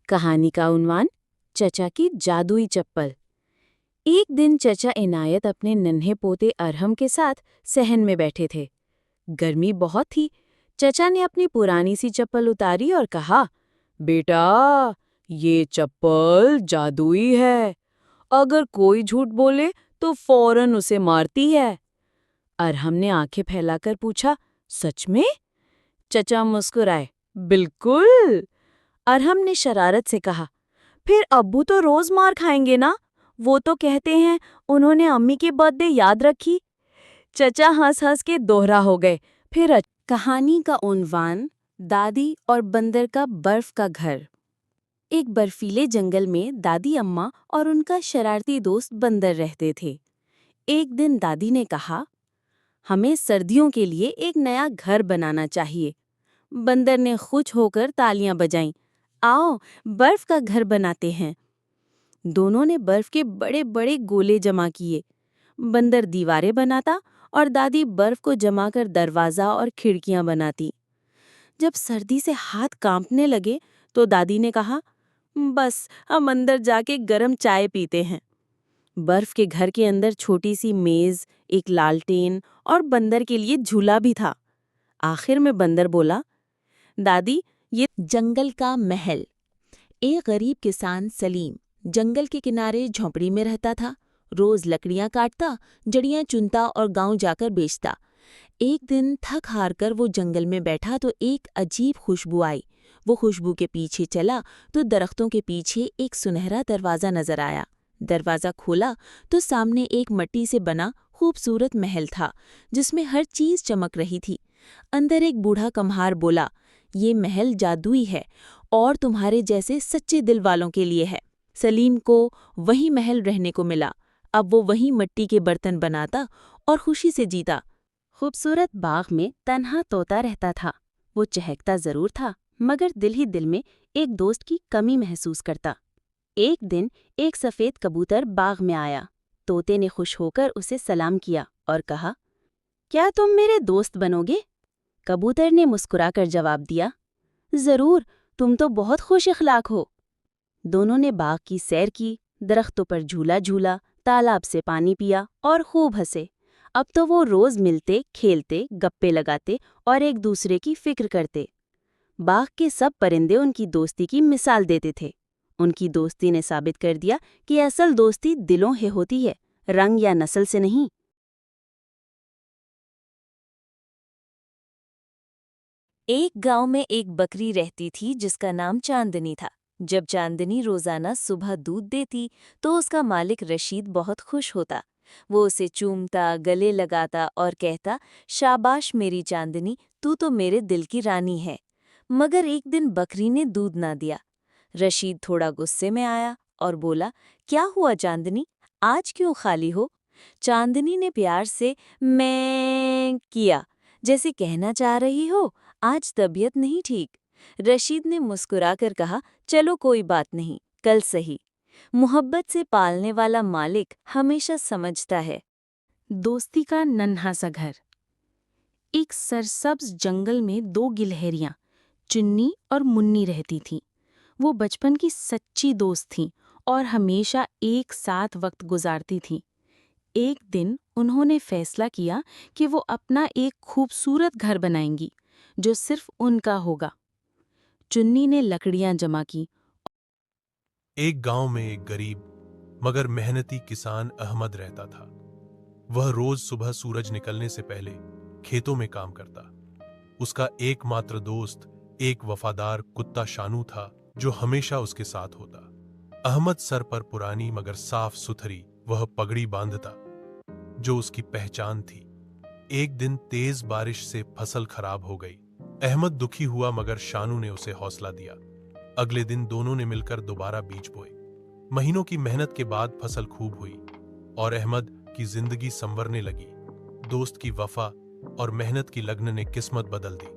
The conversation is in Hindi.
कहानी का उन्वान चचा की जादुई चप्पल। एक दिन चचा इनायत अपने नन्हे पोते अरहम के साथ सहन में बैठे थे। गर्मी बहुत थी। चचा ने अपनी पुरानी सी चप्पल उतारी और कहा, बेटा, ये चप्पल जादुई है। अगर कोई झूठ बोले तो फौरन उसे मारती है। अरहम ने आंखें फैलाकर पूछा, सच में? चचा मुस्कुराए, बिल्कुल। अरहम ने शरारत से कहा, फिर अब्बू तो रोज मार खाएंगे ना? वो तो कहते हैं उन्होंने अम्मी की बर्थडे याद रखी। चचा हंस हंस के दोहरा हो गए। फिर कहानी का उन्वान दादी और बंदर का बर्फ का घर। एक बर्फीले जंगल में दादी अम्मा और उनका शरारती दोस्त बंदर रहते थे। एक दिन दादी ने कहा, हमें सर्दियों के लिए एक नया घर बनाना चाहिए। बंदर ने खुश होकर तालियां बजाईं। आओ, बर्फ का घर बनाते हैं। दोनों ने बर्फ के बड़े बड़े गोले जमा किए। बंदर दीवारें बनाता और दादी बर्फ को जमा कर दरवाजा और खिड़कियां बनाती। जब सर्दी से हाथ कांपने लगे तो दादी ने कहा, बस हम अंदर जाके गरम चाय पीते हैं। बर्फ के घर के अंदर छोटी सी मेज, एक लालटेन और बंदर के लिए झूला भी था। आखिर में बंदर बोला, दादी, ये जंगल का महल। एक गरीब किसान सलीम जंगल के किनारे झोंपड़ी में रहता था। रोज लकड़ियां काटता, जड़ियां चुनता और गांव जाकर बेचता। एक दिन थक हार कर वो जंगल में बैठा तो एक अजीब खुशबू आई। वो खुशबू के पीछे चला तो दरख्तों के पीछे एक सुनहरा दरवाजा नजर आया। दरवाजा खोला तो सामने एक मिट्टी से बना खूबसूरत महल था, जिसमें हर चीज चमक रही थी। अंदर एक बूढ़ा कम्हार बोला, ये महल जादुई है और तुम्हारे जैसे सच्चे दिल वालों के लिए है। सलीम को वही महल रहने को मिला। अब वो वही मिट्टी के बर्तन बनाता और खुशी से जीता। खूबसूरत बाग में तन्हा तोता रहता था। वो चहकता जरूर था, मगर दिल ही दिल में एक दोस्त की कमी महसूस करता। एक दिन एक सफेद कबूतर बाग में आया। तोते ने खुश होकर उसे सलाम किया और कहा, क्या तुम मेरे दोस्त बनोगे? कबूतर ने मुस्कुराकर जवाब दिया, जरूर, तुम तो बहुत खुश इखलाक हो। दोनों ने बाग की सैर की, दरख्तों पर झूला झूला, तालाब से पानी पिया और खूब हंसे। अब तो वो रोज मिलते, खेलते, गप्पे लगाते और एक दूसरे की फिक्र करते। बाग के सब परिंदे उनकी दोस्ती की मिसाल देते थे। उनकी दोस्ती ने साबित कर दिया कि असल दोस्ती दिलों से होती है, रंग या नस्ल से नहीं। एक गांव में एक बकरी रहती थी जिसका नाम चांदनी था। जब चांदनी रोजाना सुबह दूध देती तो उसका मालिक रशीद बहुत खुश होता। वो उसे चूमता, गले लगाता और कहता, शाबाश मेरी चांदनी, तू तो मेरे दिल की रानी है। मगर एक दिन बकरी ने दूध ना दिया। रशीद थोड़ा गुस्से में आया और बोला, क्या हुआ चांदनी, आज क्यों खाली हो? चांदनी ने प्यार से मैं किया, जैसे कहना चाह रही हो आज तबीयत नहीं ठीक। रशीद ने मुस्कुराकर कहा, चलो कोई बात नहीं, कल सही। मोहब्बत से पालने वाला मालिक हमेशा समझता है। दोस्ती का नन्हा सा घर। एक सरसब्ज जंगल में दो गिलहरियां, चुन्नी और मुन्नी रहती थीं। वो बचपन की सच्ची दोस्त थीं और हमेशा एक साथ वक्त गुजारती थीं। एक दिन उन्होंने फैसला किया कि वो अपना एक खूबसूरत घर बनाएंगी, जो सिर्फ उनका होगा। चुन्नी ने लकड़ियां जमा की। एक गांव में एक गरीब मगर मेहनती किसान अहमद रहता था। वह रोज सुबह सूरज निकलने से पहले खेतों में काम करता। उसका एकमात्र दोस्त एक वफादार कुत्ता शानू था, जो हमेशा उसके साथ होता। अहमद सर पर पुरानी मगर साफ सुथरी वह पगड़ी बांधता, जो उसकी पहचान थी। एक दिन तेज बारिश से फसल खराब हो गई। अहमद दुखी हुआ मगर शानू ने उसे हौसला दिया। अगले दिन दोनों ने मिलकर दोबारा बीज बोए। महीनों की मेहनत के बाद फसल खूब हुई और अहमद की जिंदगी संवरने लगी। दोस्त की वफा और मेहनत की लगन ने किस्मत बदल दी।